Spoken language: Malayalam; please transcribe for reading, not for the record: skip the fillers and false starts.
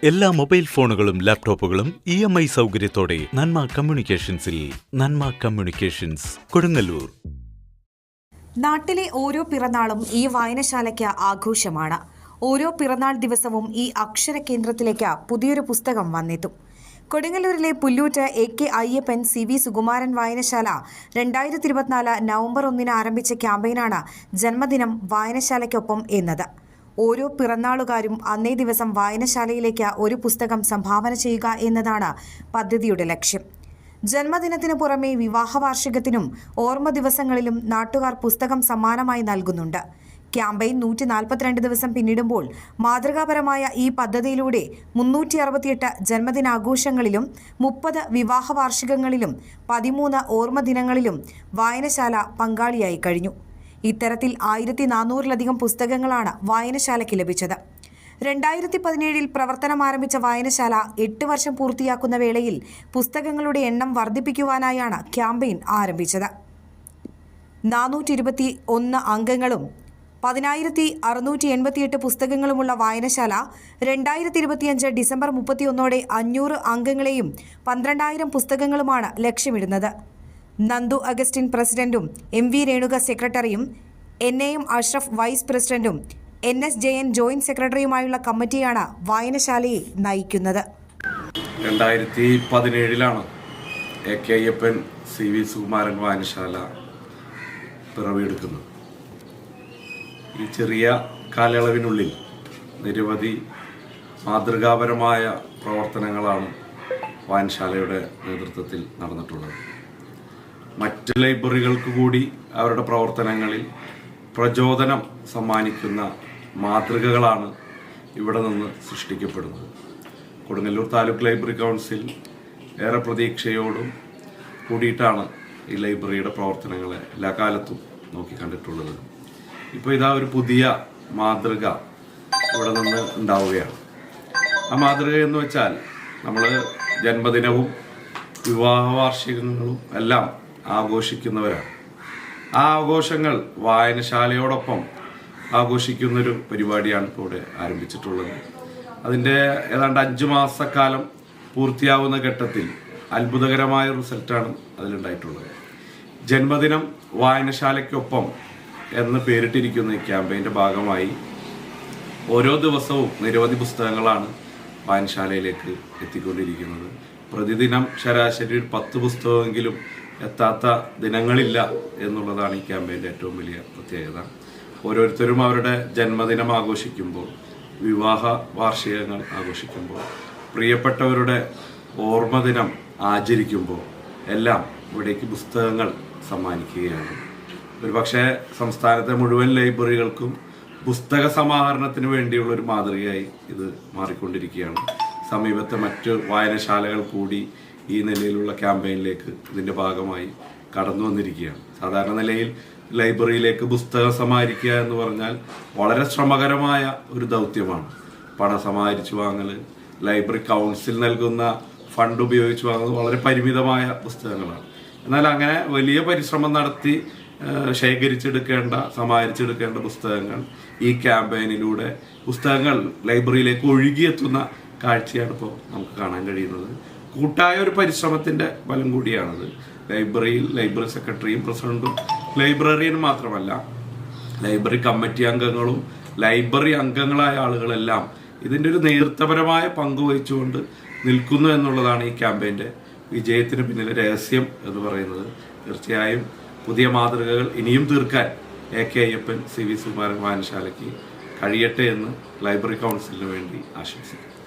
എല്ലാ മൊബൈൽ ഫോണുകളും ലാപ്ടോപ്പുകളും EMI സൗകര്യത്തോടെ നന്മ കമ്മ്യൂണിക്കേഷൻസിൽ. നന്മ കമ്മ്യൂണിക്കേഷൻസ്, കൊടുങ്ങല്ലൂർ. നാട്ടിലെ ഓരോ പിറന്നാളും ഈ വായനശാലയ്ക്ക് ആഘോഷമാണ്. ഓരോ പിറന്നാൾ ദിവസവും ഈ അക്ഷര കേന്ദ്രത്തിലേക്ക് പുതിയൊരു പുസ്തകം വന്നെത്തും. കൊടുങ്ങല്ലൂരിലെ പുല്ലൂറ്റ് AK അയ്യപ്പൻ CV സുകുമാരൻ വായനശാല 2024 നവംബർ 1 ആരംഭിച്ച ക്യാമ്പയിനാണ് ജന്മദിനം വായനശാലയ്ക്കൊപ്പം എന്നത്. ഓരോ പിറന്നാളുകാരും അന്നേ ദിവസം വായനശാലയിലേക്ക് ഒരു പുസ്തകം സംഭാവന ചെയ്യുക എന്നതാണ് പദ്ധതിയുടെ ലക്ഷ്യം. ജന്മദിനത്തിനു പുറമെ വിവാഹ വാർഷികത്തിനും ഓർമ്മ ദിവസങ്ങളിലും നാട്ടുകാർ പുസ്തകം സമ്മാനമായി നൽകുന്നുണ്ട്. ക്യാമ്പയിൻ 142 ദിവസം പിന്നിടുമ്പോൾ മാതൃകാപരമായ ഈ പദ്ധതിയിലൂടെ 368 ജന്മദിനാഘോഷങ്ങളിലും 30 വിവാഹ വാർഷികങ്ങളിലും 13 ഓർമ്മ ദിനങ്ങളിലും വായനശാല പങ്കാളിയായി കഴിഞ്ഞു. ഇത്തരത്തിൽ 1400-ലധികം പുസ്തകങ്ങളാണ് വായനശാലയ്ക്ക് ലഭിച്ചത്. 2017 പ്രവർത്തനം ആരംഭിച്ച വായനശാല 8 വർഷം പൂർത്തിയാക്കുന്ന വേളയിൽ പുസ്തകങ്ങളുടെ എണ്ണം വർദ്ധിപ്പിക്കുവാനായാണ് ക്യാമ്പയിൻ ആരംഭിച്ചത്. 421 അംഗങ്ങളും 10,688 പുസ്തകങ്ങളുമുള്ള വായനശാല 2025 ഡിസംബർ 31 500 അംഗങ്ങളെയും 12,000 പുസ്തകങ്ങളുമാണ് ലക്ഷ്യമിടുന്നത്. നന്ദു അഗസ്റ്റിൻ പ്രസിഡന്റും MV രേണുക സെക്രട്ടറിയും NAM അഷ്റഫ് വൈസ് പ്രസിഡന്റും NS ജയൻ ജോയിന്റ് സെക്രട്ടറിയുമായുള്ള കമ്മിറ്റിയാണ് വായനശാലയെ നയിക്കുന്നത്. 2017 AK അയ്യപ്പൻ CV സുകുമാരൻ വായനശാല പിറവിയെടുക്കുന്നത്. ഈ ചെറിയ കാലയളവിനുള്ളിൽ നിരവധി മാതൃകാപരമായ പ്രവർത്തനങ്ങളാണ് വായനശാലയുടെ നേതൃത്വത്തിൽ നടന്നിട്ടുള്ളത്. മറ്റ് ലൈബ്രറികൾക്ക് കൂടി അവരുടെ പ്രവർത്തനങ്ങളിൽ പ്രചോദനം സമ്മാനിക്കുന്ന മാതൃകകളാണ് ഇവിടെ നിന്ന് സൃഷ്ടിക്കപ്പെടുന്നത്. കൊടുങ്ങല്ലൂർ താലൂക്ക് ലൈബ്രറി കൗൺസിൽ ഏറെ പ്രതീക്ഷയോടും കൂടിയിട്ടാണ് ഈ ലൈബ്രറിയുടെ പ്രവർത്തനങ്ങളെ എല്ലാ കാലത്തും നോക്കിക്കണ്ടിട്ടുള്ളത്. ഇപ്പോൾ ഇതാ ഒരു പുതിയ മാതൃക ഇവിടെ നിന്ന് ഉണ്ടാവുകയാണ്. ആ മാതൃക എന്ന് വെച്ചാൽ നമ്മൾ ജന്മദിനവും വിവാഹ വാർഷികങ്ങളും എല്ലാം ആഘോഷിക്കുന്നവരാണ്. ആ ആഘോഷങ്ങൾ വായനശാലയോടൊപ്പം ആഘോഷിക്കുന്നൊരു പരിപാടിയാണ് ഇപ്പോൾ ഇവിടെ ആരംഭിച്ചിട്ടുള്ളത്. അതിൻ്റെ ഏതാണ്ട് 5 മാസക്കാലം പൂർത്തിയാവുന്ന ഘട്ടത്തിൽ അത്ഭുതകരമായ റിസൾട്ടാണ് അതിലുണ്ടായിട്ടുള്ളത്. ജന്മദിനം വായനശാലയ്ക്കൊപ്പം എന്ന് പേരിട്ടിരിക്കുന്ന ഈ ക്യാമ്പയിൻ്റെ ഭാഗമായി ഓരോ ദിവസവും നിരവധി പുസ്തകങ്ങളാണ് വായനശാലയിലേക്ക് എത്തിക്കൊണ്ടിരിക്കുന്നത്. പ്രതിദിനം ശരാശരി 10 പുസ്തകമെങ്കിലും എത്താത്ത ദിനങ്ങളില്ല എന്നുള്ളതാണ് ഈ ക്യാമ്പയിൻ്റെ ഏറ്റവും വലിയ പ്രത്യേകത. ഓരോരുത്തരും അവരുടെ ജന്മദിനം ആഘോഷിക്കുമ്പോൾ, വിവാഹ വാർഷികങ്ങൾ ആഘോഷിക്കുമ്പോൾ, പ്രിയപ്പെട്ടവരുടെ ഓർമ്മദിനം ആചരിക്കുമ്പോൾ എല്ലാം ഇവിടേക്ക് പുസ്തകങ്ങൾ സമ്മാനിക്കുകയാണ്. ഒരുപക്ഷെ സംസ്ഥാനത്തെ മുഴുവൻ ലൈബ്രറികൾക്കും പുസ്തക സമാഹരണത്തിന് വേണ്ടിയുള്ള ഒരു മാതൃകയായി ഇത് മാറിക്കൊണ്ടിരിക്കുകയാണ്. സമീപത്തെ മറ്റ് വായനശാലകൾ കൂടി ഈ നിലയിലുള്ള ക്യാമ്പയിനിലേക്ക് ഇതിൻ്റെ ഭാഗമായി കടന്നു വന്നിരിക്കുകയാണ്. സാധാരണ നിലയിൽ ലൈബ്രറിയിലേക്ക് പുസ്തകം സമാഹരിക്കുക എന്ന് പറഞ്ഞാൽ വളരെ ശ്രമകരമായ ഒരു ദൗത്യമാണ്. പണം സമാഹരിച്ചു വാങ്ങൽ, ലൈബ്രറി കൗൺസിൽ നൽകുന്ന ഫണ്ട് ഉപയോഗിച്ച് വാങ്ങുന്നത് വളരെ പരിമിതമായ പുസ്തകങ്ങളാണ്. എന്നാൽ അങ്ങനെ വലിയ പരിശ്രമം നടത്തി സമാഹരിച്ചെടുക്കേണ്ട പുസ്തകങ്ങൾ ഈ ക്യാമ്പയിനിലൂടെ പുസ്തകങ്ങൾ ലൈബ്രറിയിലേക്ക് ഒഴുകിയെത്തുന്ന കാഴ്ചയാണ് ഇപ്പോൾ നമുക്ക് കാണാൻ കഴിയുന്നത്. കൂട്ടായ ഒരു പരിശ്രമത്തിൻ്റെ ഫലം കൂടിയാണത്. ലൈബ്രറി സെക്രട്ടറിയും പ്രസിഡന്റും ലൈബ്രറിയനും മാത്രമല്ല, ലൈബ്രറി കമ്മിറ്റി അംഗങ്ങളും ലൈബ്രറി അംഗങ്ങളായ ആളുകളെല്ലാം ഇതിൻ്റെ ഒരു നേതൃത്വപരമായ പങ്ക് വഹിച്ചുകൊണ്ട് നിൽക്കുന്നു എന്നുള്ളതാണ് ഈ ക്യാമ്പയിൻ്റെ വിജയത്തിന് പിന്നിലെ രഹസ്യം എന്ന് പറയുന്നത്. തീർച്ചയായും പുതിയ മാതൃകകൾ ഇനിയും തീർക്കാൻ AK അയ്യപ്പൻ CV സുകുമാരൻ വായനശാലയ്ക്ക് കഴിയട്ടെ എന്ന് ലൈബ്രറി കൗൺസിലിന് വേണ്ടി ആശംസിക്കുന്നു.